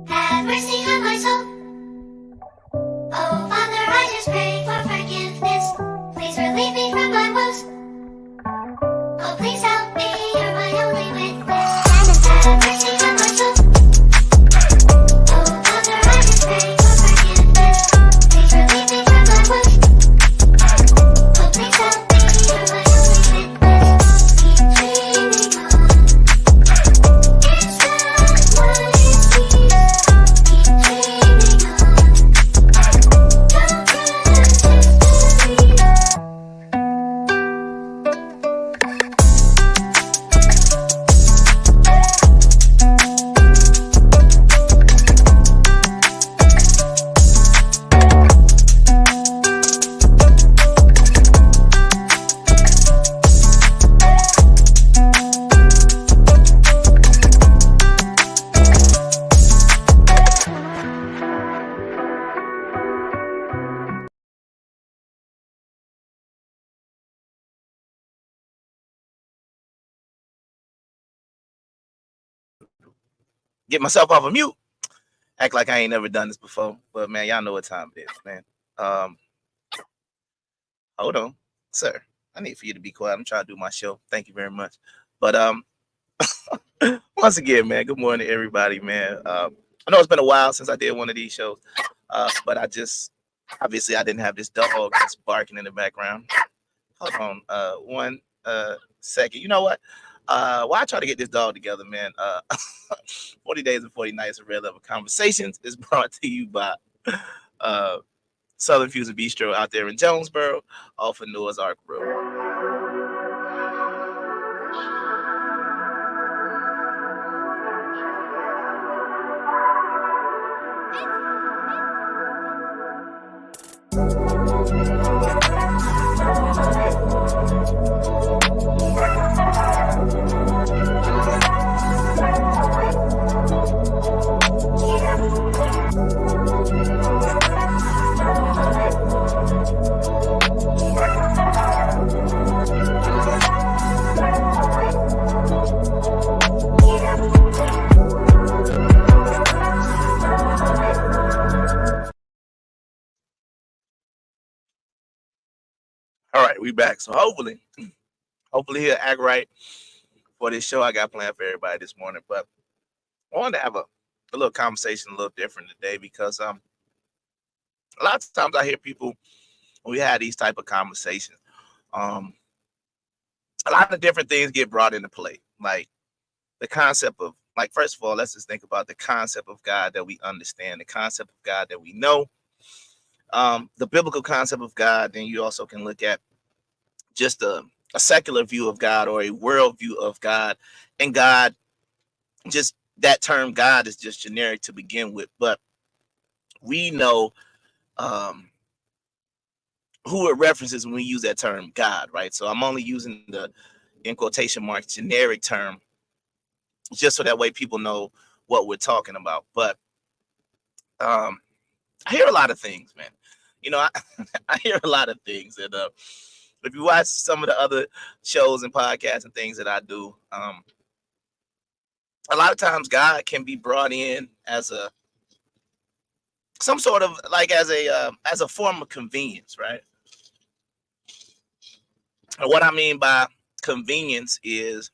Have mercy on my soul. Oh, Father, I just pray for forgiveness. Please relieve me from my woes. Oh, please help me, you're my only witness. Have mercy on my soul. Oh, Father, I just pray for forgiveness. Please relieve me from my woes. Oh, please help me, you're my only witness. Keep dreaming on. It's not what it seems. Keep dreaming on. Don't resist believe. Get myself off of mute. Act like I ain't never done this before. But man, y'all know what time it is, man. Hold on, sir. I need for you to be quiet. I'm trying to do my show. Thank you very much. But once again, man, good morning to everybody, man. I know it's been a while since I did one of these shows. But I just obviously I didn't have this dog that's barking in the background. Hold on, one second. You know what? Why I try to get this dog together, man. 40 Days and 40 Nights of Red Level Conversations is brought to you by Southern Fusion Bistro out there in Jonesboro, off of Noah's Ark Road. All right, we back. So hopefully he'll act right for this show I got planned for everybody this morning. But I wanted to have a little conversation a little different today because a lot of times I hear people when we have these type of conversations, a lot of different things get brought into play. Like the concept of, like, first of all, let's just think about the concept of God that we understand, the concept of God that we know, the biblical concept of God. Then you also can look at just a secular view of God or a world view of God. And God, just that term God is just generic to begin with. But we know who it references when we use that term God, right? So I'm only using the, in quotation marks, generic term, just so that way people know what we're talking about. But I hear a lot of things, man. You know, I hear a lot of things. And if you watch some of the other shows and podcasts and things that I do, a lot of times God can be brought in as some sort of like as a form of convenience, right? And what I mean by convenience is,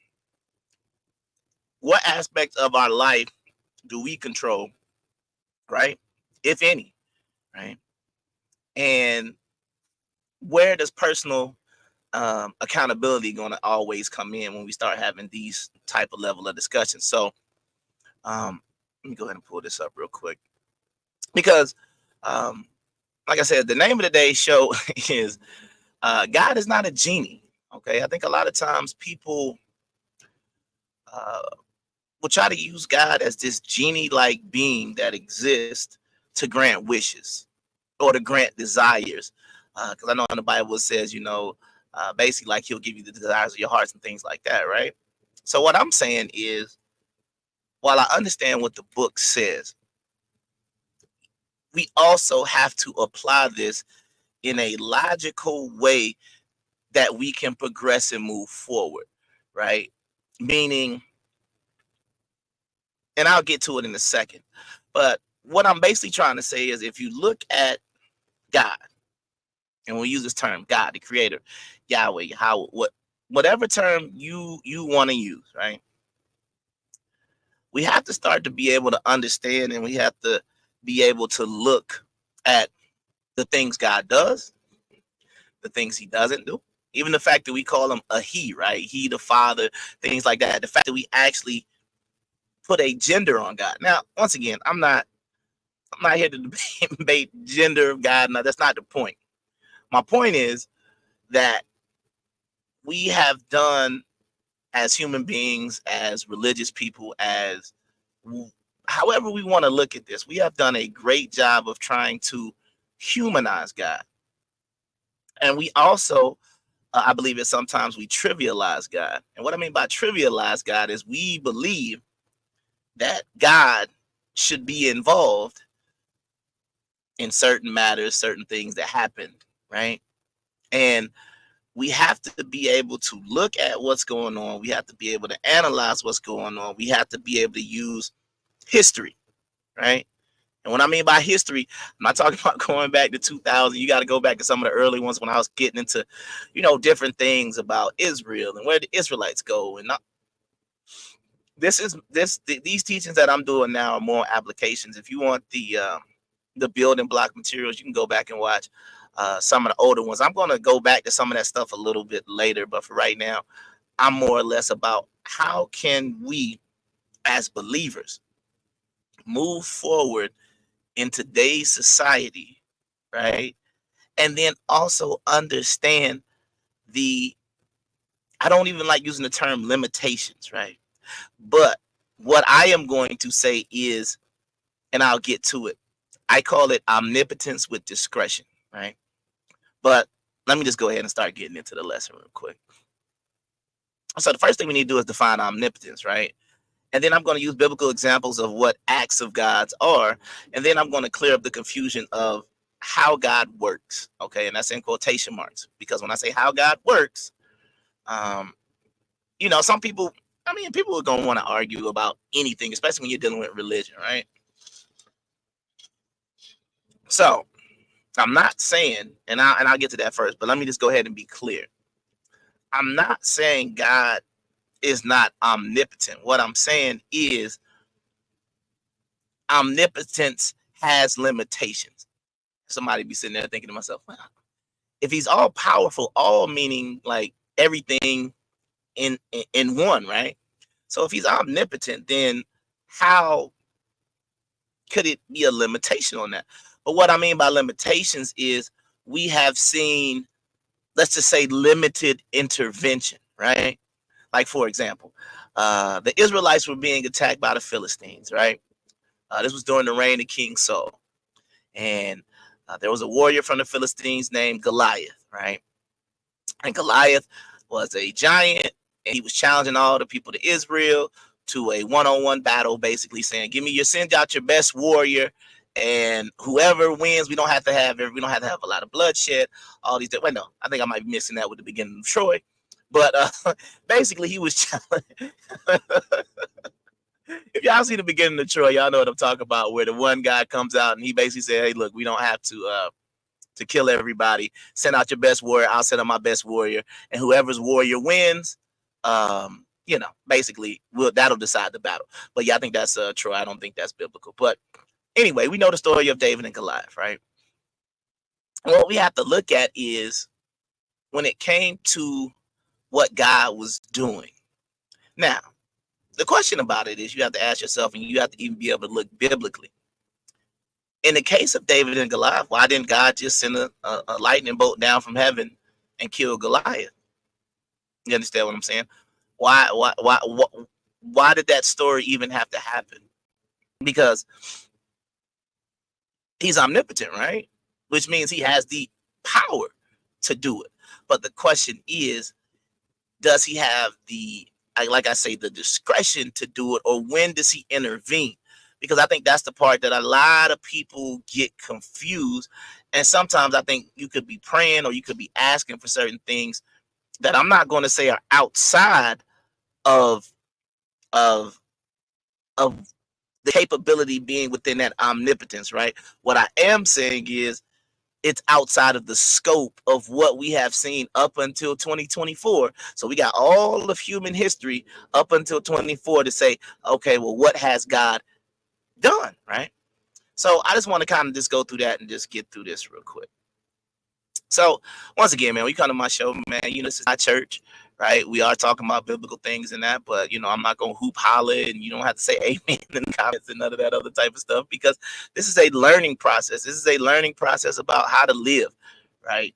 what aspect of our life do we control, right? If any, right? And where does personal accountability going to always come in when we start having these type of level of discussions? So let me go ahead and pull this up real quick, because like I said, the name of today's show is God is not a genie. Okay, I think a lot of times people will try to use God as this genie-like being that exists to grant wishes or to grant desires. Because I know in the Bible it says, basically like he'll give you the desires of your hearts and things like that, right? So what I'm saying is, while I understand what the book says, we also have to apply this in a logical way that we can progress and move forward, right? Meaning, and I'll get to it in a second, but what I'm basically trying to say is if you look at God, and we'll use this term, God, the creator, Yahweh, how, whatever term you want to use, right? We have to start to be able to understand, and we have to be able to look at the things God does, the things he doesn't do. Even the fact that we call him a he, right? He, the father, things like that. The fact that we actually put a gender on God. Now, once again, I'm not here to debate gender of God. No, that's not the point. My point is that we have done, as human beings, as religious people, as however we want to look at this, we have done a great job of trying to humanize God. And we also, I believe that sometimes we trivialize God. And what I mean by trivialize God is we believe that God should be involved in certain matters, certain things that happen, right? And we have to be able to look at what's going on. We have to be able to analyze what's going on. We have to be able to use history, right? And what I mean by history, I'm not talking about going back to 2000. You got to go back to some of the early ones when I was getting into, different things about Israel and where the Israelites go. And these teachings that I'm doing now are more applications. If you want the building block materials, you can go back and watch some of the older ones. I'm going to go back to some of that stuff a little bit later, but for right now, I'm more or less about how can we, as believers, move forward in today's society, right? And then also understand I don't even like using the term limitations, right? But what I am going to say is, and I'll get to it, I call it omnipotence with discretion, right? But let me just go ahead and start getting into the lesson real quick. So the first thing we need to do is define omnipotence, right? And then I'm going to use biblical examples of what acts of God's are. And then I'm going to clear up the confusion of how God works. Okay. And that's in quotation marks, because when I say how God works, some people, people are going to want to argue about anything, especially when you're dealing with religion, right? So I'm not saying, and I'll get to that first, but let me just go ahead and be clear. I'm not saying God is not omnipotent. What I'm saying is omnipotence has limitations. Somebody be sitting there thinking to myself, wow, if he's all powerful, all meaning like everything in one, right? So if he's omnipotent, then how could it be a limitation on that? But what I mean by limitations is we have seen, let's just say, limited intervention, right? Like, for example, the Israelites were being attacked by the Philistines, right? This was during the reign of King Saul. And there was a warrior from the Philistines named Goliath, right? And Goliath was a giant, and he was challenging all the people to Israel to a one-on-one battle, basically saying, send out your best warrior, and whoever wins, we don't have to have a lot of bloodshed. All these, wait, no, I think I might be missing that with the beginning of Troy, but basically he was challenging. If y'all see the beginning of Troy, y'all know what I'm talking about, where the one guy comes out and he basically said, hey, look, we don't have to kill everybody. Send out your best warrior. I'll send out my best warrior. And whoever's warrior wins, basically that'll decide the battle. But yeah, I think that's Troy. I don't think that's biblical. But anyway, we know the story of David and Goliath, right? What we have to look at is when it came to what God was doing. Now, the question about it is you have to ask yourself, and you have to even be able to look biblically. In the case of David and Goliath, why didn't God just send a lightning bolt down from heaven and kill Goliath? You understand what I'm saying? Why did that story even have to happen? Because he's omnipotent, right? Which means he has the power to do it. But the question is, does he have the discretion to do it, or when does he intervene? because I think that's the part that a lot of people get confused. And sometimes I think you could be praying or you could be asking for certain things that I'm not going to say are outside of of of the capability being within that omnipotence, right? What I am saying is it's outside of the scope of what we have seen up until 2024. So we got all of human history up until 24 to say, okay, well, what has God done, right? So I just want to kind of just go through that and just get through this real quick. So once again, man, we come to my show, man. This is my church, right? We are talking about biblical things and that, but I'm not gonna hoop holler, and you don't have to say amen in the comments and none of that other type of stuff, because this is a learning process. This is a learning process about how to live, right?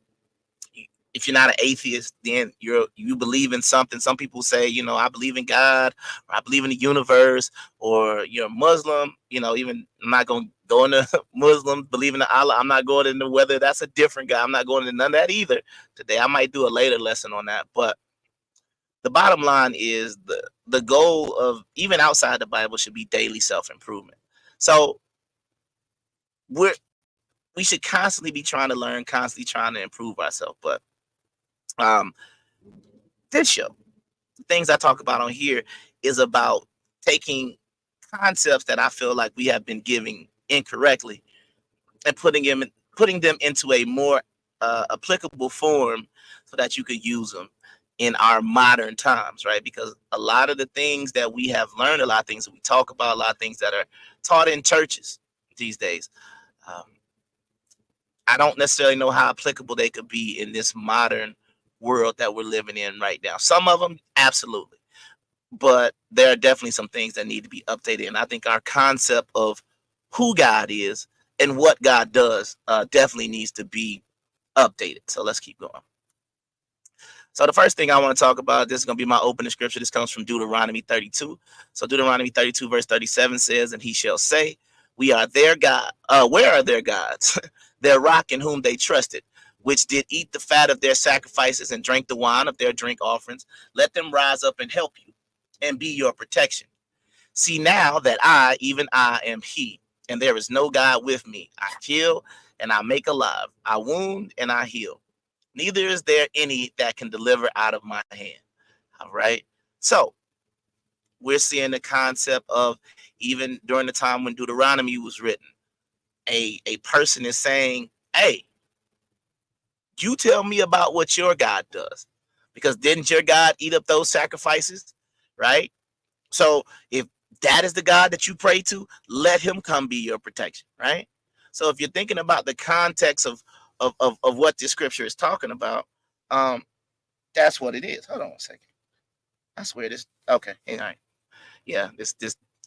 If you're not an atheist, then you believe in something. Some people say, I believe in God, or I believe in the universe, or you're a Muslim. Even I'm not going to go into Muslims believing in Allah. I'm not going into whether that's a different God. I'm not going into none of that either today. I might do a later lesson on that. But the bottom line is the goal of even outside the Bible should be daily self-improvement. So we should constantly be trying to learn, constantly trying to improve ourselves. But this show, the things I talk about on here, is about taking concepts that I feel like we have been giving incorrectly and putting them into a more applicable form so that you could use them in our modern times, right? Because a lot of the things that we have learned, a lot of things that we talk about, a lot of things that are taught in churches these days, I don't necessarily know how applicable they could be in this modern world that we're living in right now. Some of them, absolutely. But there are definitely some things that need to be updated. And I think our concept of who God is and what God does definitely needs to be updated. So let's keep going. So the first thing I want to talk about, this is going to be my opening scripture. This comes from Deuteronomy 32. So Deuteronomy 32 verse 37 says, and he shall say, we are their God. Where are their gods? Their rock in whom they trusted, which did eat the fat of their sacrifices and drank the wine of their drink offerings. Let them rise up and help you and be your protection. See now that I, even I, am he, and there is no God with me. I kill and I make alive. I wound and I heal. Neither is there any that can deliver out of my hand. All right. So we're seeing the concept of, even during the time when Deuteronomy was written, a person is saying, hey, you tell me about what your God does, because didn't your God eat up those sacrifices, right? So if that is the God that you pray to, let him come be your protection, right? So if you're thinking about the context of what this scripture is talking about, that's what it is. Hold on a second. I swear this. Okay, all right. Yeah, this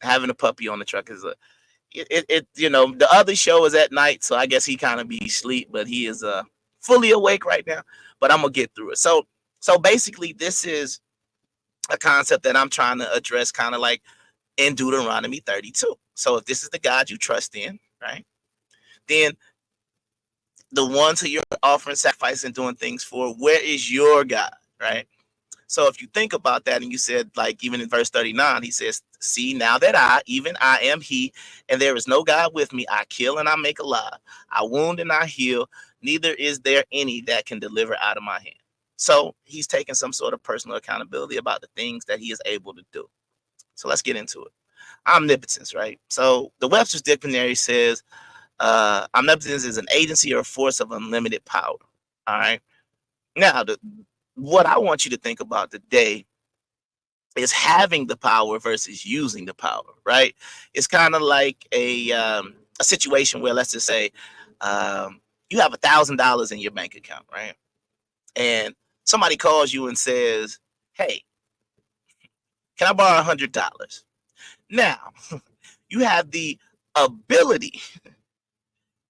having a puppy on the truck is the other show is at night, so I guess he kind of be asleep, but he is fully awake right now. But I'm gonna get through it. So basically, this is a concept that I'm trying to address, kind of like in Deuteronomy 32. So if this is the God you trust in, right, then the ones who you're offering sacrifice and doing things for, where is your God, right? So if you think about that, and you said, like, even in verse 39, he says, see now that I, even I, am he, and there is no God with me. I kill and I make alive. I wound and I heal. Neither is there any that can deliver out of my hand. So he's taking some sort of personal accountability about the things that he is able to do. So let's get into it. Omnipotence, right? So the Webster's Dictionary says omnipotence is an agency or force of unlimited power. All right. Now, what I want you to think about today is having the power versus using the power, right? It's kind of like a situation where, let's just say, you have $1,000 in your bank account, right? And somebody calls you and says, hey, can I borrow $100? Now, you have the ability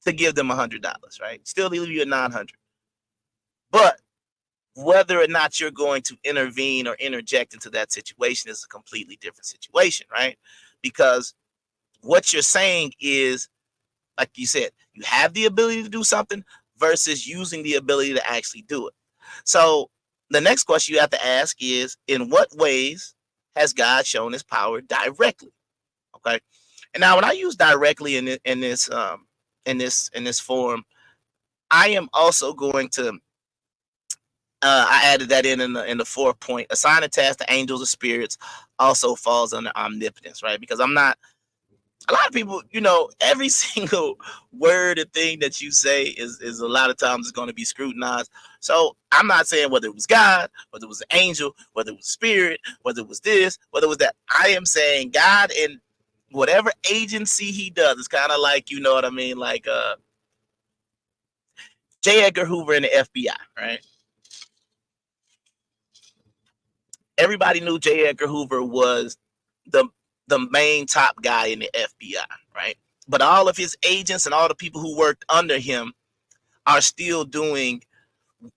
to give them $100, right? Still leave you at 900. But whether or not you're going to intervene or interject into that situation is a completely different situation, right? Because what you're saying is, like you said, you have the ability to do something versus using the ability to actually do it. So the next question you have to ask is, in what ways has God shown his power directly? Okay. And now when I use directly in this form, I am also going to I added that in the 4th point. Assign a task to angels or spirits also falls under omnipotence, right? Because I'm not a lot of people, every single word and thing that you say is a lot of times is going to be scrutinized. So I'm not saying whether it was God, whether it was an angel, whether it was spirit, whether it was this, whether it was that. I am saying God in whatever agency he does. It's kind of like, you know what I mean, like J. Edgar Hoover in the FBI, right? Everybody knew J. Edgar Hoover was the the main top guy in the FBI, right? But all of his agents and all the people who worked under him are still doing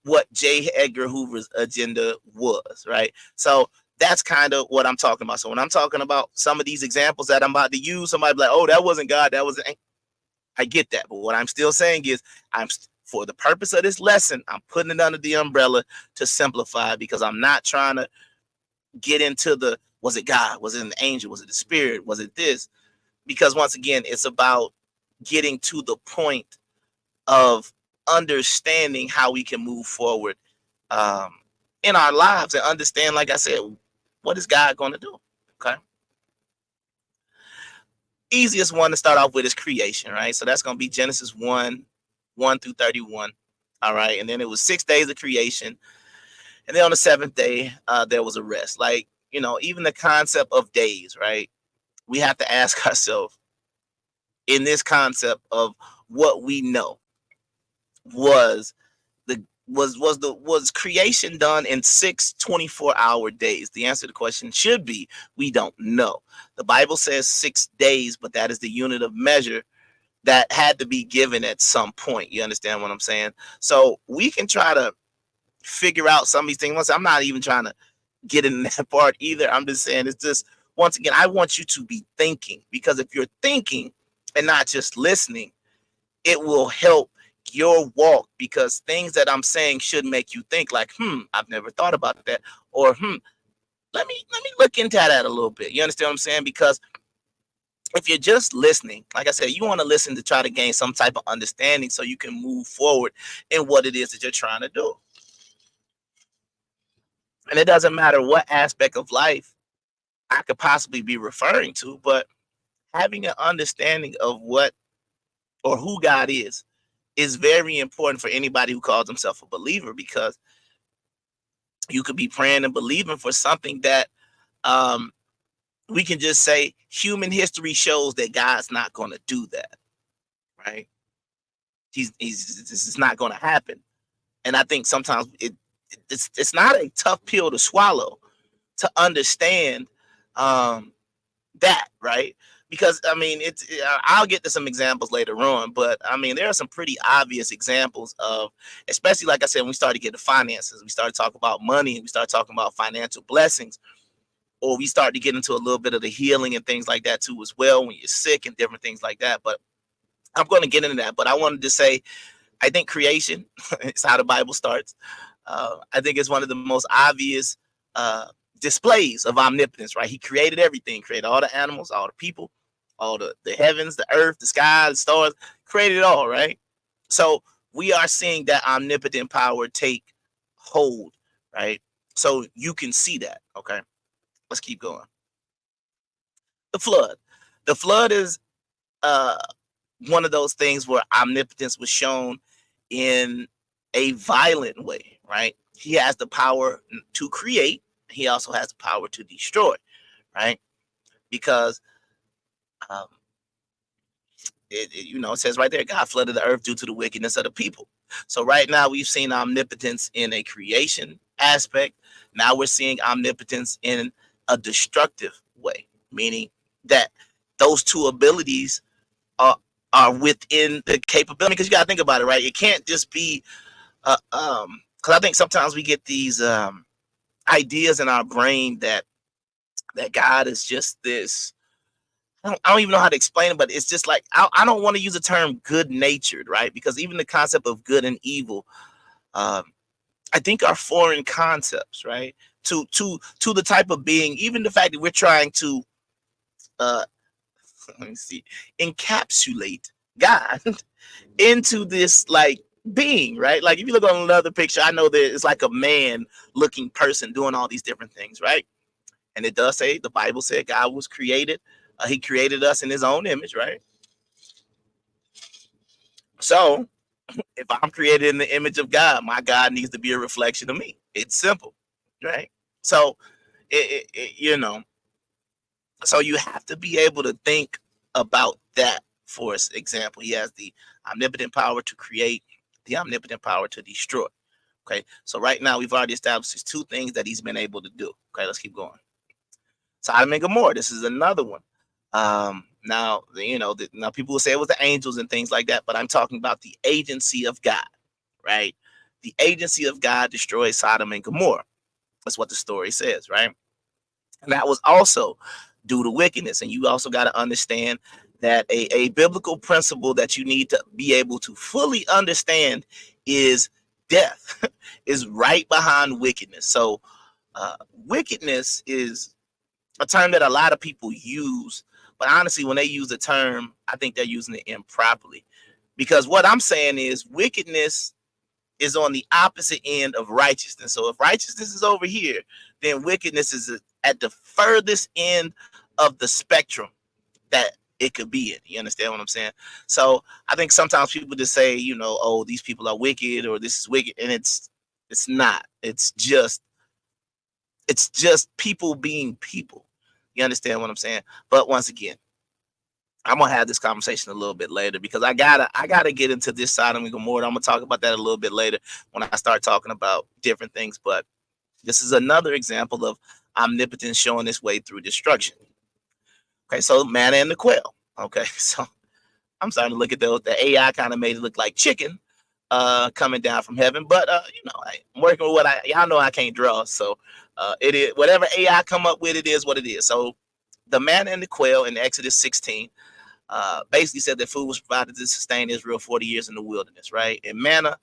what J. Edgar Hoover's agenda was, right? So that's kind of what I'm talking about. So when I'm talking about some of these examples that I'm about to use, somebody be like, "Oh, that wasn't God, that was," I get that. But what I'm still saying is, for the purpose of this lesson, I'm putting it under the umbrella to simplify, because I'm not trying to get into the, was it God? Was it an angel? Was it the spirit? Was it this? Because once again, it's about getting to the point of understanding how we can move forward um, in our lives and understand, like I said, what is God going to do? Okay. Easiest one to start off with is creation, right? So that's going to be Genesis 1 through 31. All right. And then it was 6 days of creation. And then on the seventh day, there was a rest. Like, even the concept of days, right? We have to ask ourselves, in this concept of what we know, was the was creation done in 6 24-hour days? The answer to the question should be, we don't know. The Bible says 6 days, but that is the unit of measure that had to be given at some point. You understand what I'm saying? So we can try to figure out some of these things. I'm not even trying to get in that part either. I'm just saying, it's just, once again, I want you to be thinking, because if you're thinking and not just listening, it will help your walk, because things that I'm saying should make you think, like, I've never thought about that, or let me look into that a little bit. You understand what I'm saying? Because if you're just listening, like I said, you want to listen to try to gain some type of understanding so you can move forward in what it is that you're trying to do. And it doesn't matter what aspect of life I could possibly be referring to, but having an understanding of what or who God is very important for anybody who calls himself a believer, because you could be praying and believing for something that um, we can just say human history shows that God's not going to do that, right? This is not going to happen. And I think sometimes it's not a tough pill to swallow, to understand um, that, right? Because I mean, I'll get to some examples later on, but I mean, there are some pretty obvious examples of, especially like I said, when we started to get to finances, we started talking about money, and we started talking about financial blessings, or we started to get into a little bit of the healing and things like that too, as well, when you're sick and different things like that. But I'm going to get into that. But I wanted to say, I think creation is how the Bible starts. I think it's one of the most obvious uh, displays of omnipotence, right? He created everything, created all the animals, all the people, all the heavens, the earth, the sky, the stars, created it all, right? So we are seeing that omnipotent power take hold, right? So you can see that, okay? Let's keep going. The flood. The flood is uh, one of those things where omnipotence was shown in a violent way, right? He has the power to create. He also has the power to destroy, right? Because um, it says right there, God flooded the earth due to the wickedness of the people. So right now we've seen omnipotence in a creation aspect. Now we're seeing omnipotence in a destructive way, meaning that those two abilities are within the capability. Because you got to think about it, right? It can't just be because I think sometimes we get these ideas in our brain that God is just this. I don't even know how to explain it, but it's just like, I don't want to use the term good natured, right? Because even the concept of good and evil, um, I think, are foreign concepts, right? To the type of being, even the fact that we're trying to uh, let me see, encapsulate God into this like being, right? Like if you look on another picture, I know that it's like a man looking person doing all these different things, right? And it does say, the Bible said God was created. He created us in his own image, right? So if I'm created in the image of God, my God needs to be a reflection of me. It's simple, right? So, you know, so you have to be able to think about that. For example, he has the omnipotent power to create, the omnipotent power to destroy. Okay, so right now we've already established these two things that he's been able to do. Okay, let's keep going. Sodom and Gomorrah, this is another one. Now, now people will say it was the angels and things like that, but I'm talking about the agency of God, right? The agency of God destroyed Sodom and Gomorrah. That's what the story says, right? And that was also due to wickedness. And you also got to understand that a biblical principle that you need to be able to fully understand is death is right behind wickedness. So wickedness is a term that a lot of people use, but honestly, when they use the term, I think they're using it improperly. Because what I'm saying is wickedness is on the opposite end of righteousness. So if righteousness is over here, then wickedness is at the furthest end of the spectrum that it could be in. You understand what I'm saying? So I think sometimes people just say, oh, these people are wicked or this is wicked, and it's not. It's just people being people. You understand what I'm saying? But once again, I'm gonna have this conversation a little bit later because I gotta get into this Sodom and Gomorrah. I'm gonna talk about that a little bit later when I start talking about different things. But this is another example of omnipotence showing its way through destruction. Okay, so manna and the quail. Okay, so I'm starting to look at the AI kind of made it look like chicken coming down from heaven. But I'm working with what y'all know I can't draw, so it is whatever AI come up with. It is what it is. So the manna and the quail in Exodus 16 basically said that food was provided to sustain Israel 40 years in the wilderness, right? And manna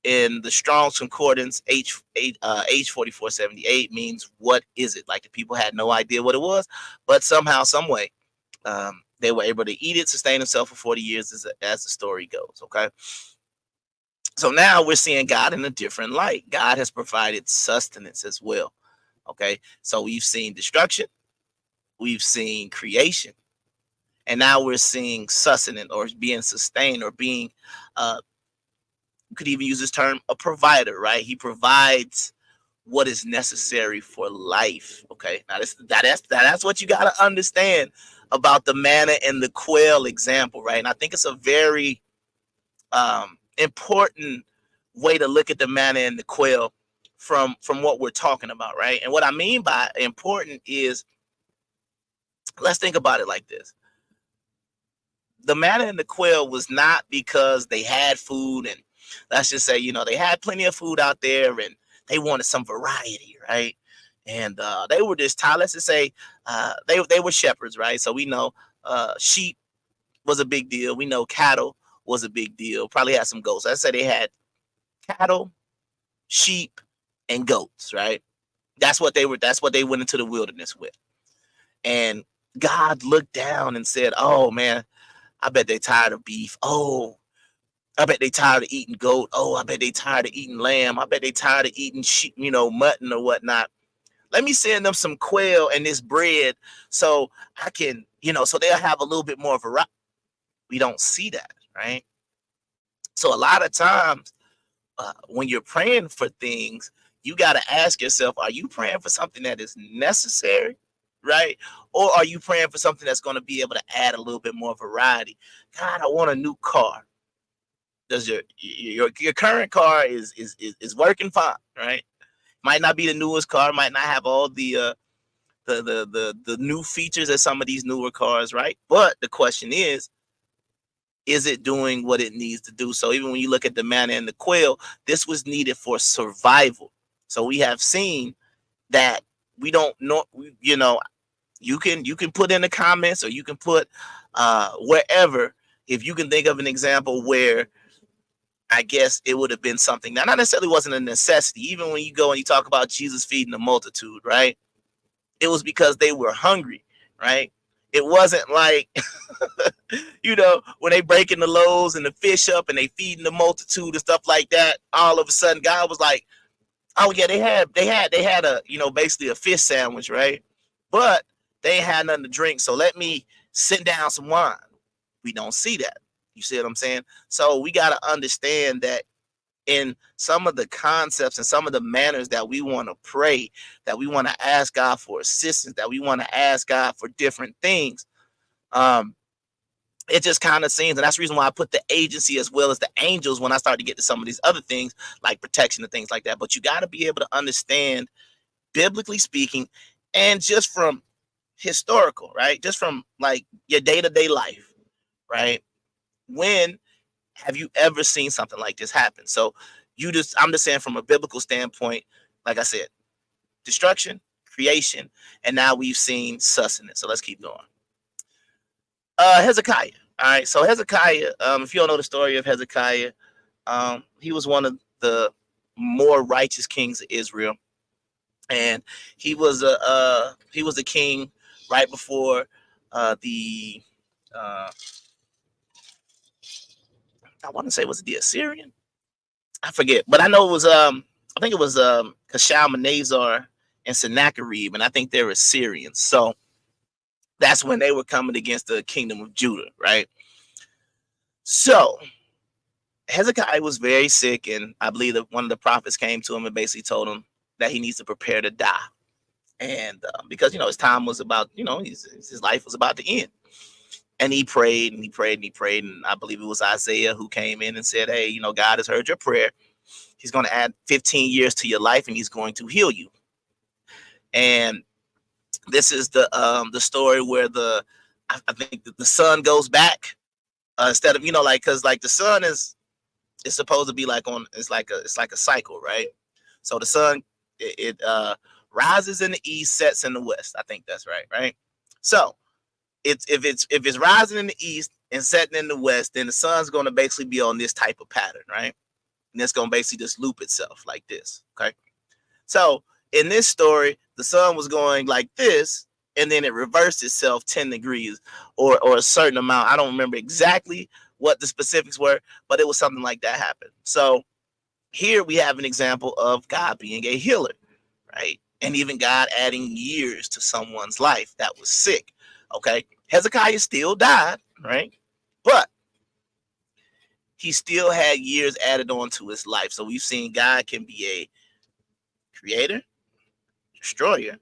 in the Strong's Concordance H4478 means what is it? Like the people had no idea what it was, but somehow, some way, they were able to eat it, sustain themselves for 40 years as the story goes, okay? So now we're seeing God in a different light. God has provided sustenance as well, okay? So we've seen destruction, we've seen creation, and now we're seeing sustenance or being sustained or being, you could even use this term, a provider, right? He provides what is necessary for life. Okay, now that's what you got to understand about the manna and the quail example, right? And I think it's a very important way to look at the manna and the quail from what we're talking about, right? And what I mean by important is, let's think about it like this. The manna and the quail was not because they had food and let's just say, they had plenty of food out there and they wanted some variety, right? And they were just tired. Let's just say they were shepherds, right? So we know sheep was a big deal. We know cattle was a big deal. Probably had some goats. Let's say they had cattle, sheep, and goats, right? That's what they were. That's what they went into the wilderness with. And God looked down and said, "Oh man, I bet they tired of beef. Oh, I bet they tired of eating goat. Oh, I bet they tired of eating lamb. I bet they tired of eating sheep, mutton or whatnot. Let me send them some quail and this bread so I can, so they'll have a little bit more variety." We don't see that, right? So a lot of times when you're praying for things, you got to ask yourself, are you praying for something that is necessary, right? Or are you praying for something that's going to be able to add a little bit more variety? God, I want a new car. Does your current car is working fine, right? Might not be the newest car, might not have all the new features of some of these newer cars, right? But the question is it doing what it needs to do? So even when you look at the manna and the quail, this was needed for survival. So we have seen that we don't know, you can put in the comments or you can put wherever, if you can think of an example where I guess it would have been something that not necessarily wasn't a necessity. Even when you go and you talk about Jesus feeding the multitude, right? It was because they were hungry, right? It wasn't like, when they breaking the loaves and the fish up and they feeding the multitude and stuff like that. All of a sudden, God was like, "Oh yeah, they had a basically a fish sandwich, right? But they ain't had nothing to drink, so let me send down some wine." We don't see that. You see what I'm saying? So we got to understand that in some of the concepts and some of the manners that we want to pray, that we want to ask God for assistance, that we want to ask God for different things. Um, it just kind of seems, and that's the reason why I put the agency as well as the angels when I start to get to some of these other things like protection and things like that. But you got to be able to understand, biblically speaking, and just from historical, right? Just from like your day to day life, right? When have you ever seen something like this happen? So I'm just saying from a biblical standpoint, like I said, destruction, creation, and now we've seen sustenance. So let's keep going. Hezekiah. All right. So Hezekiah, if you don't know the story of Hezekiah, he was one of the more righteous kings of Israel, and he was a king right before the I want to say, was it the Assyrian? I forget, but I know it was I think it was Shalmaneser and Sennacherib, and I think they're Assyrians. So that's when they were coming against the kingdom of Judah, right? So Hezekiah was very sick, and I believe that one of the prophets came to him and basically told him that he needs to prepare to die, and because his time was about, his life was about to end. And he prayed and he prayed and he prayed, and I believe it was Isaiah who came in and said, "Hey, God has heard your prayer. He's going to add 15 years to your life, and he's going to heal you." And this is the story where I think the sun goes back, instead of like, because like the sun is supposed to be like it's like a cycle, right? So the sun it rises in the east, sets in the west. I think that's right. So if it's rising in the east and setting in the west, then the sun's going to basically be on this type of pattern, right? And it's going to basically just loop itself like this. Okay. So in this story, the sun was going like this, and then it reversed itself 10 degrees or a certain amount. I don't remember exactly what the specifics were, but it was something like that happened. So here we have an example of God being a healer, right? And even God adding years to someone's life that was sick. Okay. Hezekiah still died, right? But he still had years added on to his life. So we've seen God can be a creator, destroyer,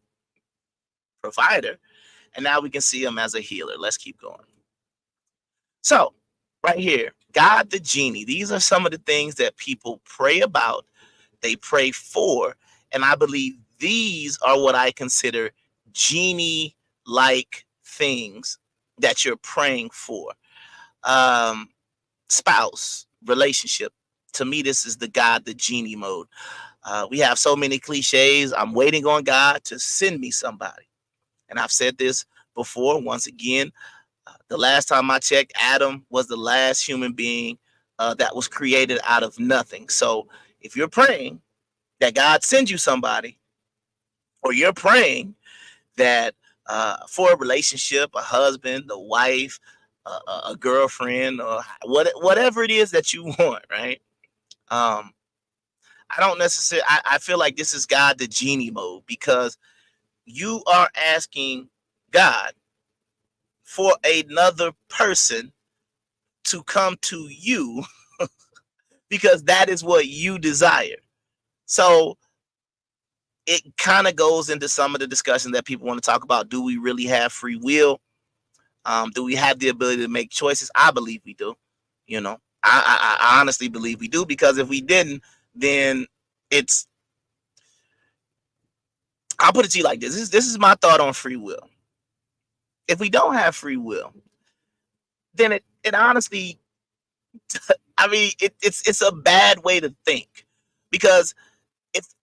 provider, and now we can see him as a healer. Let's keep going. So right here, God the genie. These are some of the things that people pray about, they pray for, and I believe these are what I consider genie-like things that you're praying for. Spouse, relationship. To me, this is the God the genie mode. We have so many cliches. I'm waiting on God to send me somebody. And I've said this before. Once again, the last time I checked, Adam was the last human being that was created out of nothing. So if you're praying that God sends you somebody, or you're praying that for a relationship, a husband, a wife, a girlfriend, or whatever it is that you want, right? I don't necessarily, I feel like this is God the genie mode, because you are asking God for another person to come to you because that is what you desire. So it kind of goes into some of the discussion that people want to talk about. Do we really have free will? Do we have the ability to make choices? I believe we do. I honestly believe we do, because if we didn't, then I'll put it to you like this. This is my thought on free will. If we don't have free will, then it honestly, I mean, it's a bad way to think, because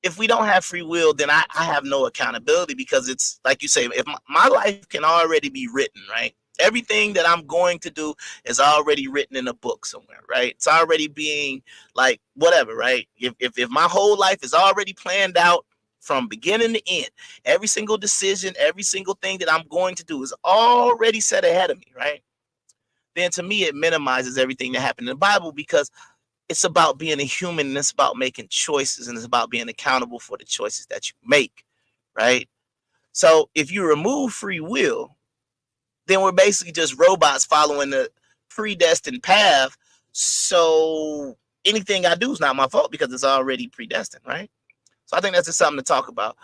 if we don't have free will, then I have no accountability, because it's like you say, if my life can already be written, right? Everything that I'm going to do is already written in a book somewhere, right? It's already being like whatever, right? If my whole life is already planned out, from beginning to end. Every single decision, every single thing that I'm going to do is already set ahead of me, right? Then to me, it minimizes everything that happened in the Bible because it's about being a human and it's about making choices and it's about being accountable for the choices that you make, right? So if you remove free will, then we're basically just robots following the predestined path. So anything I do is not my fault because it's already predestined, right? So I think that's just something to talk about.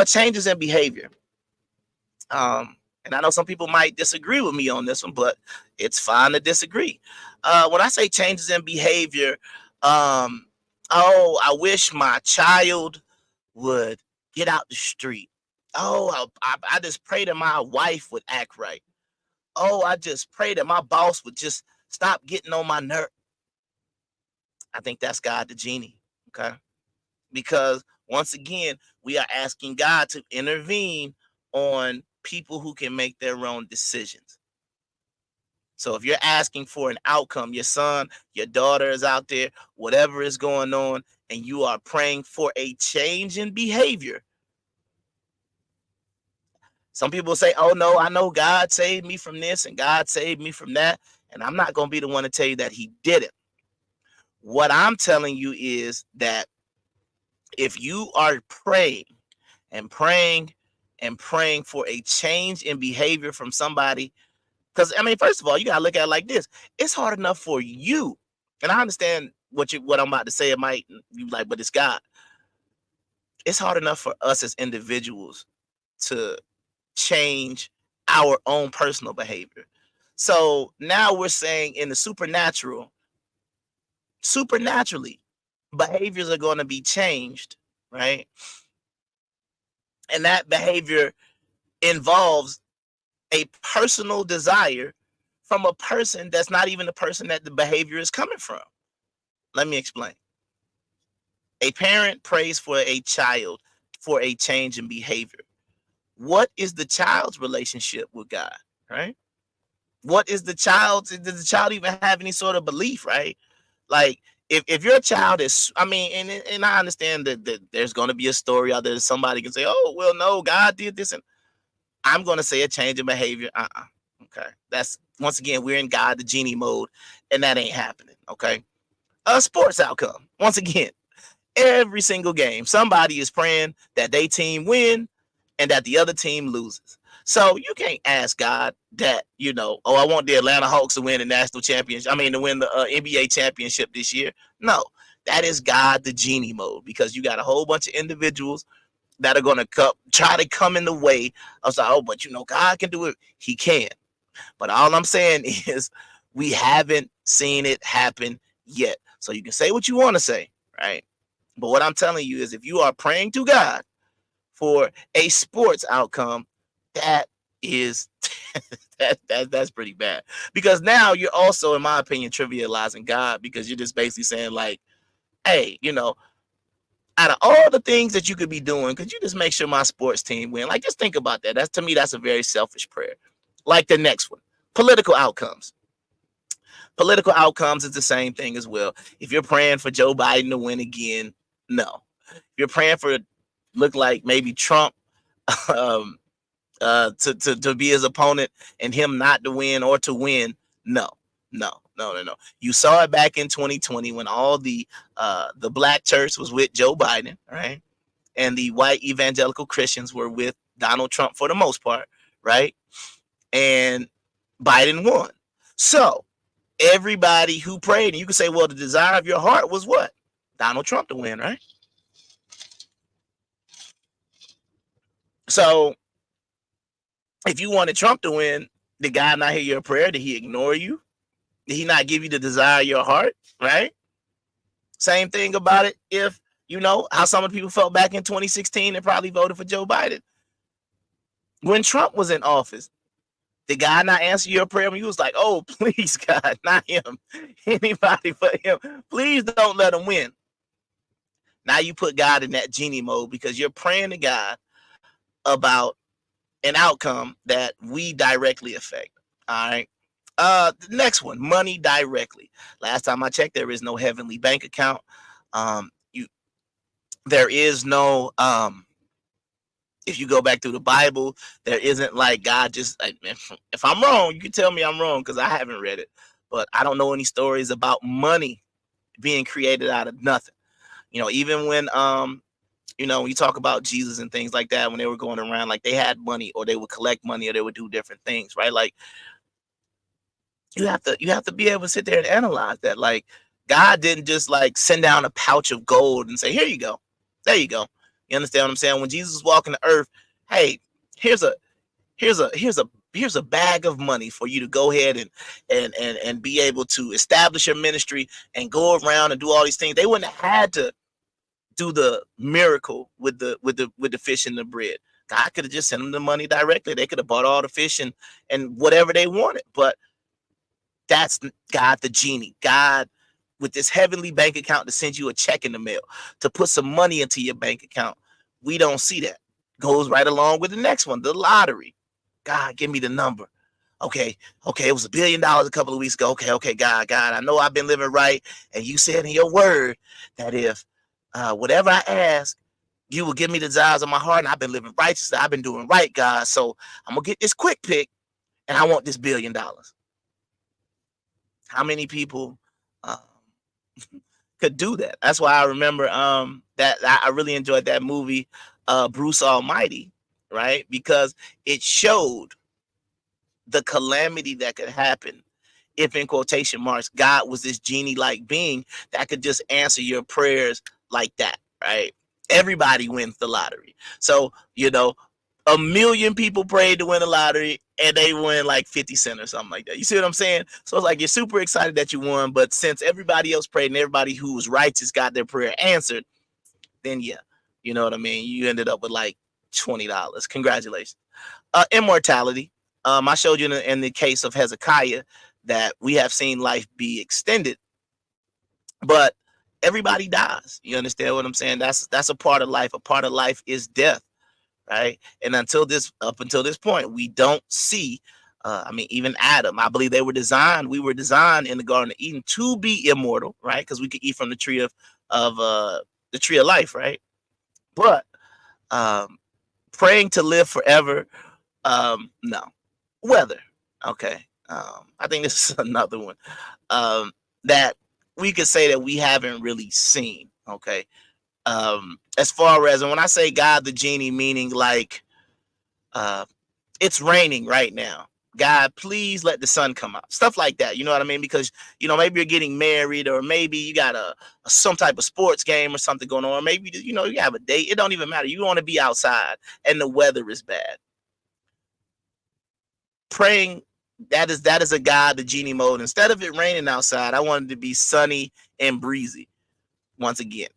Changes in behavior. And I know some people might disagree with me on this one, but it's fine to disagree. When I say changes in behavior, I wish my child would get out the street. I just pray that my wife would act right. I just pray that my boss would just stop getting on my nerve. I think that's God the genie. Okay. Because once again, we are asking God to intervene on people who can make their own decisions. So if you're asking for an outcome, your son, your daughter is out there, whatever is going on, and you are praying for a change in behavior. Some people say, oh no, I know God saved me from this and God saved me from that. And I'm not going to be the one to tell you that he didn't. What I'm telling you is that if you are praying and praying and praying for a change in behavior from somebody, because I mean, first of all, you gotta look at it like this. It's hard enough for you, and I understand what I'm about to say. It might you like, but it's God. It's hard enough for us as individuals to change our own personal behavior. So now we're saying in the supernaturally, behaviors are going to be changed, right? And that behavior involves a personal desire from a person that's not even the person that the behavior is coming from. Let me explain. A parent prays for a child for a change in behavior. What is the child's relationship with God, right? What is the child's, does the child even have any sort of belief, right? Like if your child is, I mean, and I understand that there's going to be a story out there that somebody can say, oh, well, no, God did this. And I'm going to say a change in behavior. Okay. That's, once again, we're in God, the genie mode, and that ain't happening. Okay. A sports outcome. Once again, every single game, somebody is praying that they team win and that the other team loses. So you can't ask God that, I want the Atlanta Hawks to win the national championship. I mean, to win the NBA championship this year. No, that is God, the genie mode, because you got a whole bunch of individuals that are going to try to come in the way of saying, but God can do it. He can. But all I'm saying is we haven't seen it happen yet. So you can say what you want to say, right? But what I'm telling you is if you are praying to God for a sports outcome, that is that's pretty bad. Because now you're also, in my opinion, trivializing God, because you're just basically saying like, hey, out of all the things that you could be doing, could you just make sure my sports team win? Like, just think about that. To me, that's a very selfish prayer. Like the next one, political outcomes. Political outcomes is the same thing as well. If you're praying for Joe Biden to win again, no. If you're praying for look like maybe Trump to be his opponent and him not to win or to win, no. You saw it back in 2020 when all the black church was with Joe Biden, right? And the white evangelical Christians were with Donald Trump for the most part, right? And Biden won. So everybody who prayed, and you can say, well, the desire of your heart was what? Donald Trump to win, right? So if you wanted Trump to win, did God not hear your prayer? Did he ignore you? Did he not give you the desire of your heart, right? Same thing about it if, how some of the people felt back in 2016 and probably voted for Joe Biden. When Trump was in office, did God not answer your prayer when you was like, oh, please, God, not him, anybody but him. Please don't let him win. Now you put God in that genie mode because you're praying to God about an outcome that we directly affect. All right. The next one, money directly. Last time I checked, there is no heavenly bank account. There is no If you go back through the Bible, there isn't like God just like, if I'm wrong, you can tell me I'm wrong because I haven't read it. But I don't know any stories about money being created out of nothing. Even when when you talk about Jesus and things like that, when they were going around, like they had money or they would collect money or they would do different things, right? Like you have to be able to sit there and analyze that. Like God didn't just like send down a pouch of gold and say, here you go. There you go. You understand what I'm saying? When Jesus was walking the earth, hey, here's a here's a here's a here's a bag of money for you to go ahead and be able to establish your ministry and go around and do all these things. They wouldn't have had to do the miracle with the fish and the bread. God could have just sent them the money directly. They could have bought all the fish and whatever they wanted. But that's God, the genie. God with this heavenly bank account to send you a check in the mail, to put some money into your bank account. We don't see that. Goes right along with the next one, the lottery. God, give me the number. Okay, it was $1 billion a couple of weeks ago. Okay, God, I know I've been living right, and you said in your word that if whatever I ask, you will give me the desires of my heart, and I've been living righteously. I've been doing right, God. So I'm gonna get this quick pick, and I want this $1 billion. How many people um, could do that? That's why I remember that I really enjoyed that movie, Bruce Almighty, right? Because it showed the calamity that could happen if, in quotation marks, God was this genie-like being that could just answer your prayers like that, right? Everybody wins the lottery. So, 1 million people prayed to win the lottery and they win like 50 cents or something like that. You see what I'm saying? So it's like you're super excited that you won, but since everybody else prayed and everybody who was righteous got their prayer answered, then yeah, you know what I mean? You ended up with like $20. Congratulations. Immortality. I showed you in the case of Hezekiah that we have seen life be extended, but everybody dies. You understand what I'm saying? That's a part of life. A part of life is death, right? And up until this point, we don't see. Even Adam, I believe we were designed in the Garden of Eden to be immortal, right? Because we could eat from the tree of the tree of life, right? But um, praying to live forever, no. Weather, okay. I think this is another one that we could say that we haven't really seen, okay. As far as, and when I say God the genie, meaning like uh, it's raining right now. God, please let the sun come out. Stuff like that. You know what I mean? Because maybe you're getting married, or maybe you got some type of sports game or something going on, or maybe you have a date. It don't even matter. You want to be outside and the weather is bad. Praying, that is a God, the genie mode. Instead of it raining outside, I wanted to be sunny and breezy. Once again,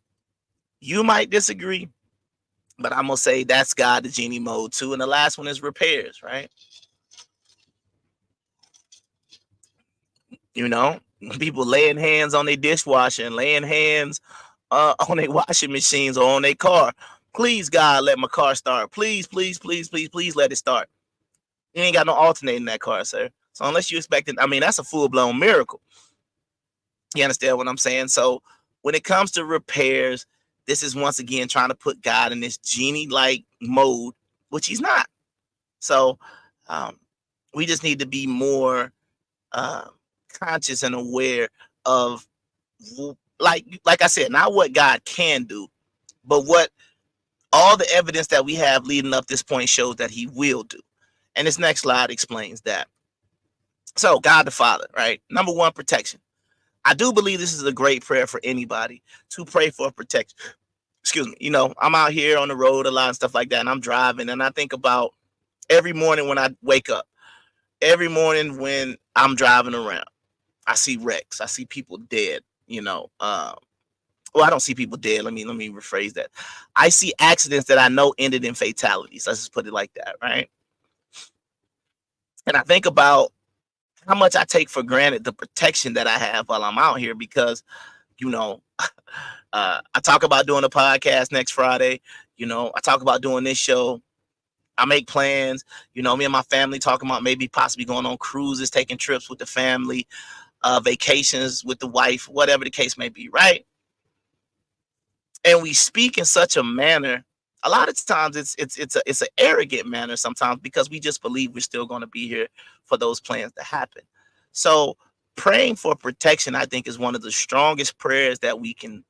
you might disagree, but I'm gonna say that's God, the genie mode too. And the last one is repairs, right? People laying hands on their dishwasher and laying hands on their washing machines or on their car. Please, God, let my car start. Please, please, please, please, please let it start. You ain't got no alternator in that car, sir. So unless you expect it, that's a full-blown miracle. You understand what I'm saying? So when it comes to repairs, this is once again trying to put God in this genie-like mode, which he's not. So we just need to be more conscious and aware of, like I said, not what God can do, but what all the evidence that we have leading up this point shows that he will do. And this next slide explains that. So God the Father, right? Number one, protection. I do believe this is a great prayer for anybody, to pray for protection. Excuse me. I'm out here on the road a lot and stuff like that, and I'm driving, and I think about every morning when I wake up, every morning when I'm driving around, I see wrecks. I see people dead. Well, I don't see people dead. Let me rephrase that. I see accidents that I know ended in fatalities. Let's just put it like that, right? And I think about how much I take for granted the protection that I have while I'm out here, because I talk about doing a podcast next Friday. I talk about doing this show. I make plans. Me and my family talking about maybe possibly going on cruises, taking trips with the family, vacations with the wife, whatever the case may be, right? And we speak in such a manner A lot of times it's an arrogant manner sometimes because we just believe we're still going to be here for those plans to happen. So praying for protection, I think, is one of the strongest prayers that we can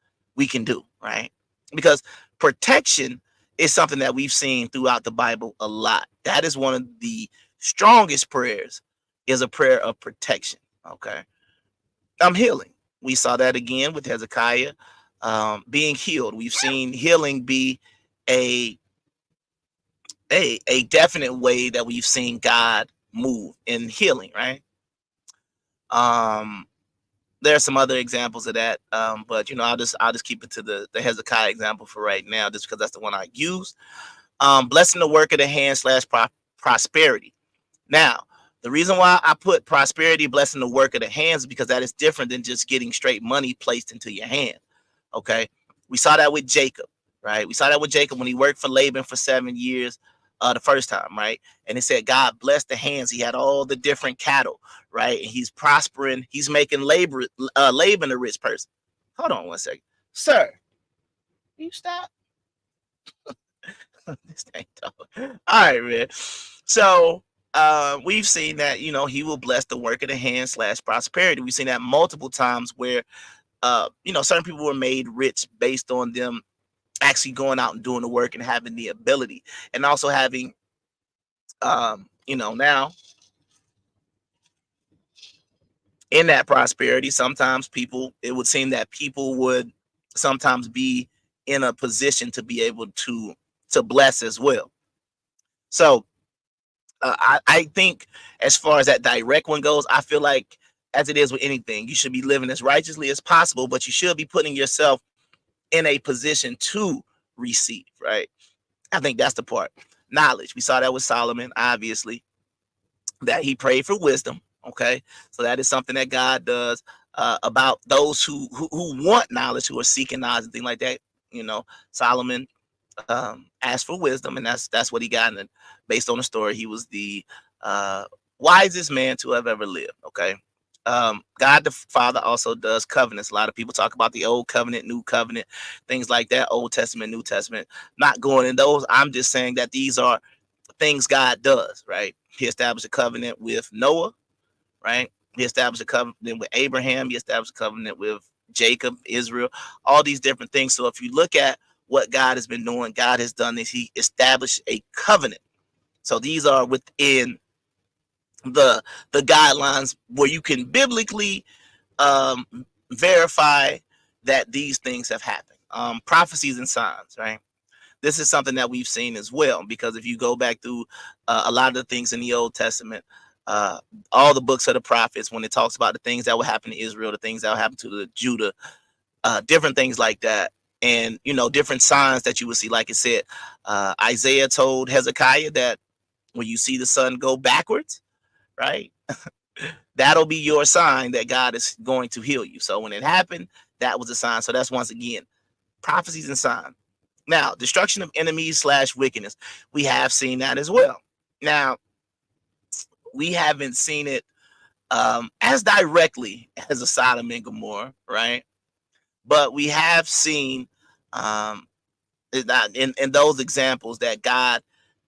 do, right? Because protection is something that we've seen throughout the Bible a lot. That is one of the strongest prayers, is a prayer of protection. Okay. I'm healing. We saw that again with Hezekiah being healed. We've seen healing be a a definite way that we've seen God move in healing, right? Um, there are some other examples of that, but I'll just keep it to the Hezekiah example for right now, just because that's the one I use. Blessing the work of the hand slash prosperity. Now, the reason why I put prosperity, blessing the work of the hands, is because that is different than just getting straight money placed into your hand. Okay. We saw that with Jacob, right? We saw that with Jacob when he worked for Laban for 7 years the first time, right? And it said God blessed the hands. He had all the different cattle, right? And he's prospering. He's making Laban a rich person. Hold on one second. Sir, you stop. This thing, all right, man. So we've seen that, he will bless the work of the hand slash prosperity. We've seen that multiple times where certain people were made rich based on them actually going out and doing the work and having the ability, and also having now in that prosperity, sometimes people, it would seem that people would sometimes be in a position to be able to bless as well. So I think, as far as that direct one goes, I feel like, as it is with anything, you should be living as righteously as possible, but you should be putting yourself in a position to receive, right? I think that's the part. Knowledge. We saw that with Solomon, obviously, that he prayed for wisdom. Okay. So that is something that God does about those who want knowledge, who are seeking knowledge and things like that. Solomon asked for wisdom, and that's what he got. And based on the story, he was the uh, wisest man to have ever lived. Okay. God the Father also does covenants. A lot of people talk about the old covenant, new covenant, things like that, Old Testament, New Testament. Not going in those. I'm just saying that these are things God does, right? He established a covenant with Noah, right? He established a covenant with Abraham. He established a covenant with Jacob, Israel, all these different things. So if you look at what God has been doing, God has done this. He established a covenant. So these are within the guidelines where you can biblically um, verify that these things have happened. Prophecies and signs, right? This is something that we've seen as well, because if you go back through a lot of the things in the Old Testament, uh, all the books of the prophets, when it talks about the things that will happen to Israel, the things that will happen to the Judah, different things like that, and different signs that you would see. Like it said, Isaiah told Hezekiah that when you see the sun go backwards, right, that'll be your sign that God is going to heal you. So when it happened, that was a sign. So that's, once again, prophecies and signs. Now, destruction of enemies slash wickedness. We have seen that as well. Now, we haven't seen it as directly as a Sodom and Gomorrah, right? But we have seen in those examples that God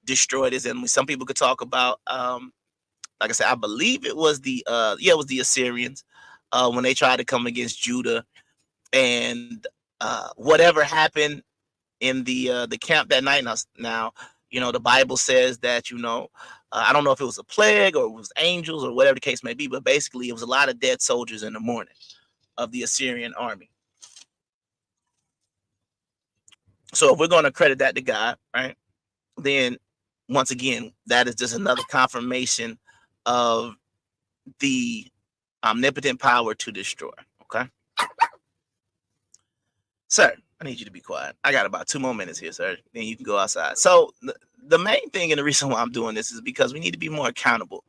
destroyed his enemies. Some people could talk about, like I said, I believe it was it was the Assyrians when they tried to come against Judah, and whatever happened in the camp that night. Now, the Bible says that I don't know if it was a plague or it was angels or whatever the case may be, but basically it was a lot of dead soldiers in the morning of the Assyrian army. So if we're going to credit that to God, right, then once again, that is just another confirmation of the omnipotent power to destroy. Okay. Sir, I need you to be quiet. I got about 2 more minutes here, sir. Then you can go outside. So the main thing and the reason why I'm doing this is because we need to be more accountable.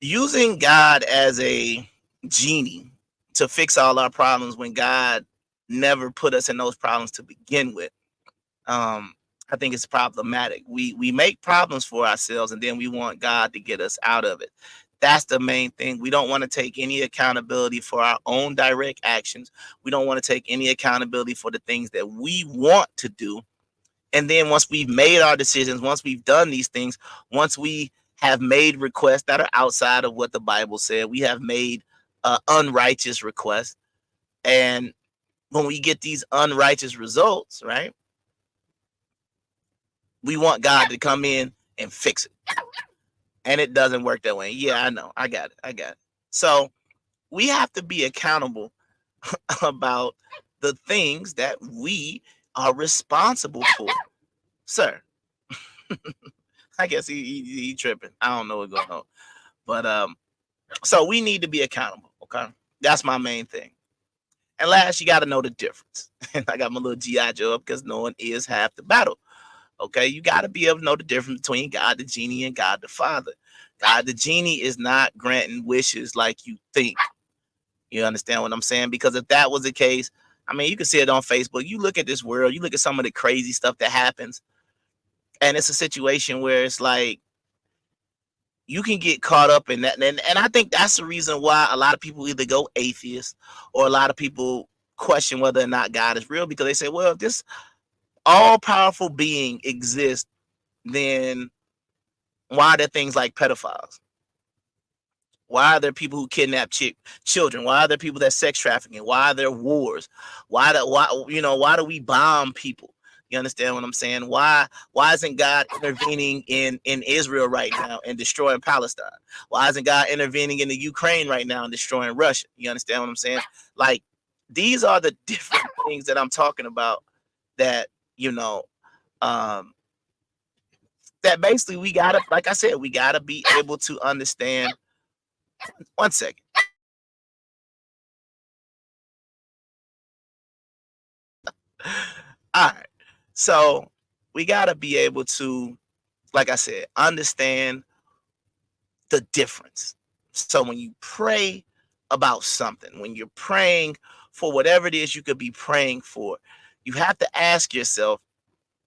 Using God as a genie to fix all our problems when God never put us in those problems to begin with, I think it's problematic. We make problems for ourselves, and then we want God to get us out of it. That's the main thing. We don't want to take any accountability for our own direct actions. We don't want to take any accountability for the things that we want to do. And then once we've made our decisions, once we've done these things, once we have made requests that are outside of what the Bible said, we have made unrighteous requests. And when we get these unrighteous results, right, we want God to come in and fix it. And it doesn't work that way. Yeah, I know. I got it. So we have to be accountable about the things that we are responsible for. Sir, I guess he tripping. I don't know what's going on. But so we need to be accountable, okay? That's my main thing. And last, you got to know the difference. And I got my little G.I. Joe up because knowing is half the battle. Okay, you got to be able to know the difference between God the Genie and God the Father. God the Genie is not granting wishes like you think. You understand what I'm saying? Because if that was the case, I mean, you can see it on Facebook. You look at this world, you look at some of the crazy stuff that happens, and it's a situation where it's like you can get caught up in that. And I think that's the reason why a lot of people either go atheist or a lot of people question whether or not God is real, because they say, well, if this all-powerful being exists, then why are there things like pedophiles? Why are there people who kidnap children? Why are there people that sex trafficking? Why are there wars? Why do we bomb people? You understand what I'm saying? Why isn't God intervening in Israel right now and destroying Palestine? Why isn't God intervening in the Ukraine right now and destroying Russia? You understand what I'm saying? Like, these are the different things that I'm talking about that, that basically we gotta, like I said, we gotta be able to understand. 1 second. All right. So we gotta be able to, like I said, understand the difference. So when you pray about something, when you're praying for whatever it is you could be praying for, you have to ask yourself,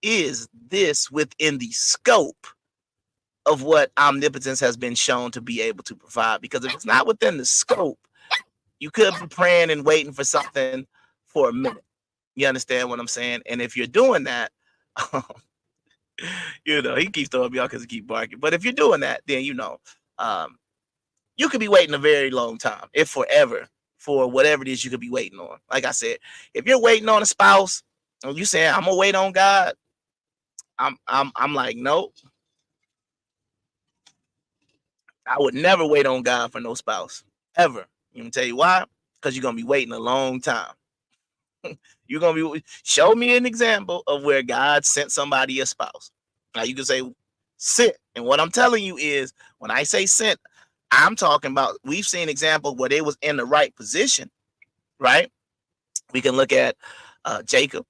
is this within the scope of what omnipotence has been shown to be able to provide? Because if it's not within the scope, you could be praying and waiting for something for a minute. You understand what I'm saying? And if you're doing that, he keeps throwing me out because he keeps barking. But if you're doing that, then you could be waiting a very long time, if forever, for whatever it is you could be waiting on. Like I said, if you're waiting on a spouse and you saying, I'm gonna wait on God, I'm like, nope. I would never wait on God for no spouse, ever. You can tell you why? Because you're gonna be waiting a long time. You're gonna be, show me an example of where God sent somebody a spouse. Now you can say sent, and what I'm telling you is, when I say sent, I'm talking about, we've seen examples where they was in the right position, right? We can look at Jacob,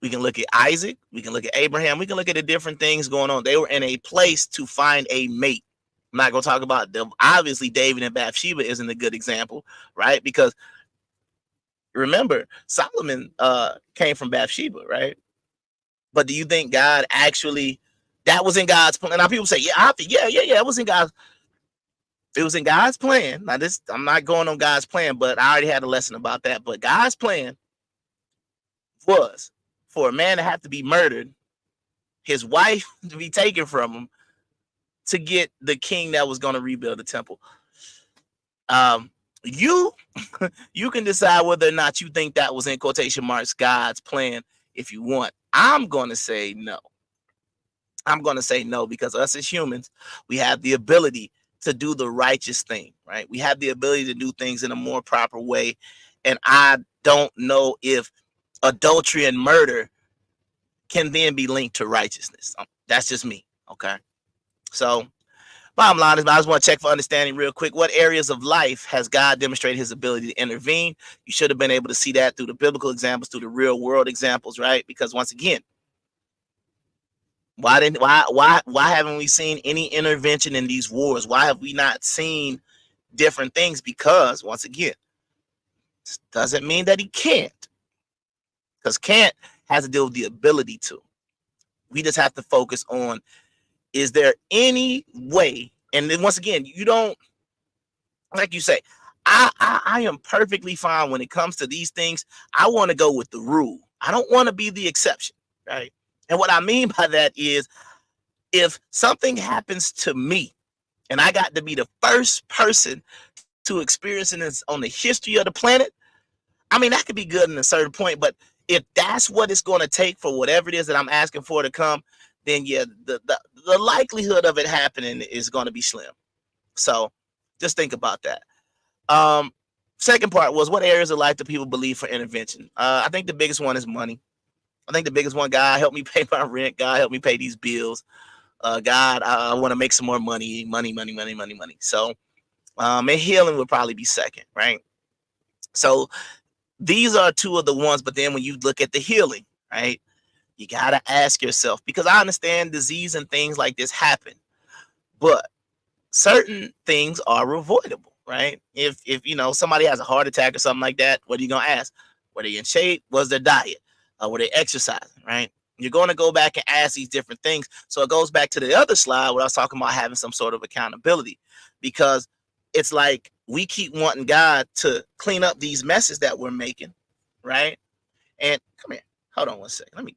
we can look at Isaac, we can look at Abraham, we can look at the different things going on. They were in a place to find a mate. I'm not gonna talk about them. Obviously, David and Bathsheba isn't a good example, right? Because remember, Solomon came from Bathsheba, right? But do you think God actually, that was in God's plan? Now people say, yeah, it was in God's. It was in God's plan. Now this, I'm not going on God's plan, but I already had a lesson about that. But God's plan was for a man to have to be murdered, his wife to be taken from him, to get the king that was going to rebuild the temple. You can decide whether or not you think that was, in quotation marks, God's plan if you want. I'm going to say no. I'm going to say no, because us as humans, we have the ability to do the righteous thing, right? We have the ability to do things in a more proper way. And I don't know if adultery and murder can then be linked to righteousness. That's just me. Okay. So bottom line is, I just want to check for understanding real quick. What areas of life has God demonstrated his ability to intervene? You should have been able to see that through the biblical examples, through the real world examples, right? Because once again, why haven't we seen any intervention in these wars? Why have we not seen different things? Because once again, this doesn't mean that he can't. Because can't has to deal with the ability to. We just have to focus on, is there any way? And then once again, you don't like you say, I am perfectly fine when it comes to these things. I want to go with the rule. I don't want to be the exception, right? And what I mean by that is, if something happens to me and I got to be the first person to experience this on the history of the planet, I mean, that could be good in a certain point, but if that's what it's going to take for whatever it is that I'm asking for to come, then yeah, the likelihood of it happening is going to be slim. So just think about that. Um, Second part was, what areas of life do people believe for intervention? I think the biggest one is money. I think the biggest one, God, help me pay my rent. God, help me pay these bills. God, I want to make some more money. Money. So, and healing would probably be second, right? So these are two of the ones. But then when you look at the healing, right, you got to ask yourself, because I understand disease and things like this happen, but certain things are avoidable, right? If you know, somebody has a heart attack or something like that, what are you gonna ask? Were they in shape? Was their diet? Were they exercising? Right? You're going to go back and ask these different things. So it goes back to the other slide where I was talking about having some sort of accountability, because it's like we keep wanting God to clean up these messes that we're making, right? And come here, hold on one second. Let me.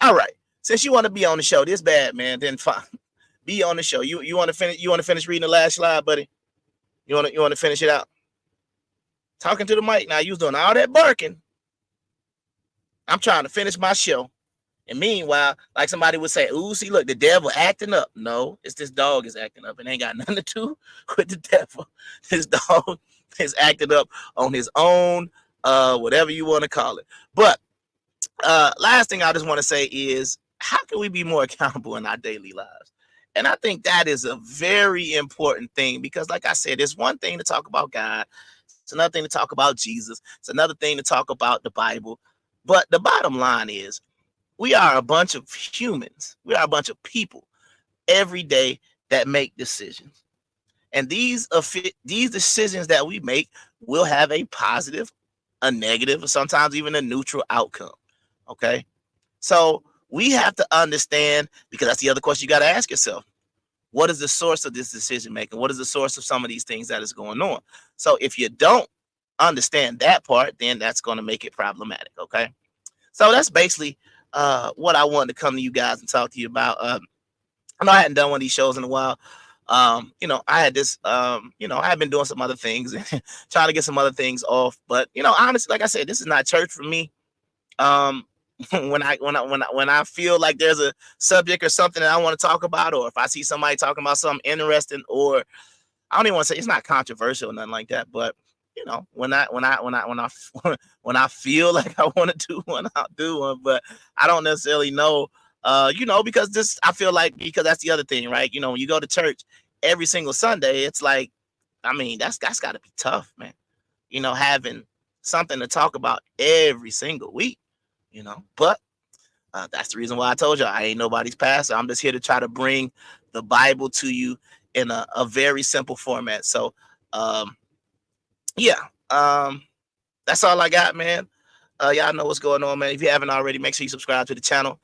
All right. Since you want to be on the show this bad, man, then fine. Be on the show. You want to finish? You want to finish reading the last slide, buddy? You want to finish it out? Talking to the mic now. You was doing all that barking. I'm trying to finish my show, and meanwhile, like somebody would say, "Ooh, see, look, the devil acting up." No, it's this dog is acting up, and ain't got nothing to do with the devil. This dog is acting up on his own, whatever you want to call it. But last thing I just want to say is, how can we be more accountable in our daily lives? And I think that is a very important thing, because, like I said, it's one thing to talk about God. It's another thing to talk about Jesus. It's another thing to talk about the Bible. But the bottom line is, we are a bunch of humans. We are a bunch of people every day that make decisions. And these decisions that we make will have a positive, a negative, or sometimes even a neutral outcome. Okay. So we have to understand, because that's the other question you got to ask yourself. What is the source of this decision making? What is the source of some of these things that is going on? So if you don't understand that part, then that's going to make it problematic. Okay. So that's basically what I wanted to come to you guys and talk to you about. I know I hadn't done one of these shows in a while. I had this, I had been doing some other things, trying to get some other things off. But, honestly, like I said, this is not church for me. Um, when I feel like there's a subject or something that I want to talk about, or if I see somebody talking about something interesting, or I don't even want to say it's not controversial or nothing like that, but when I when I feel like I want to do one, I'll do one. But I don't necessarily know, because I feel like, because that's the other thing, right? When you go to church every single Sunday, it's like, I mean, that's got to be tough, man. Having something to talk about every single week. But that's the reason why I told you I ain't nobody's pastor. I'm just here to try to bring the Bible to you in a very simple format. So, yeah, that's all I got, man. Y'all know what's going on, man. If you haven't already, make sure you subscribe to the channel.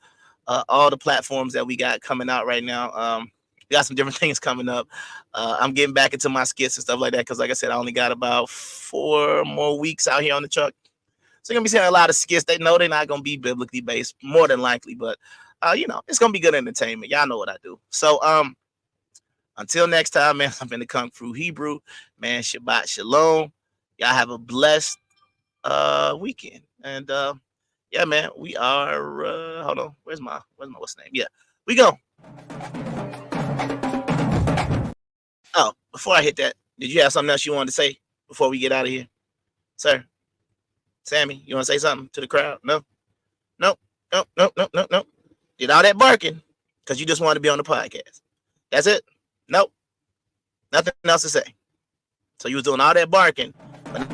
All the platforms that we got coming out right now. We got some different things coming up. I'm getting back into my skits and stuff like that, because, like I said, I only got about 4 more weeks out here on the truck. So you're gonna be seeing a lot of skits. They know they're not gonna be biblically based, more than likely, but it's gonna be good entertainment. Y'all know what I do. So until next time, man, I'm in the Kung Fu Hebrew, man. Shabbat Shalom. Y'all have a blessed weekend. And yeah, man, we are hold on. Where's my what's the name? Yeah, we go. Oh, before I hit that, did you have something else you wanted to say before we get out of here, sir? Sammy, you want to say something to the crowd? No. Nope. Did all that barking because you just wanted to be on the podcast. That's it? Nope. Nothing else to say. So you was doing all that barking, but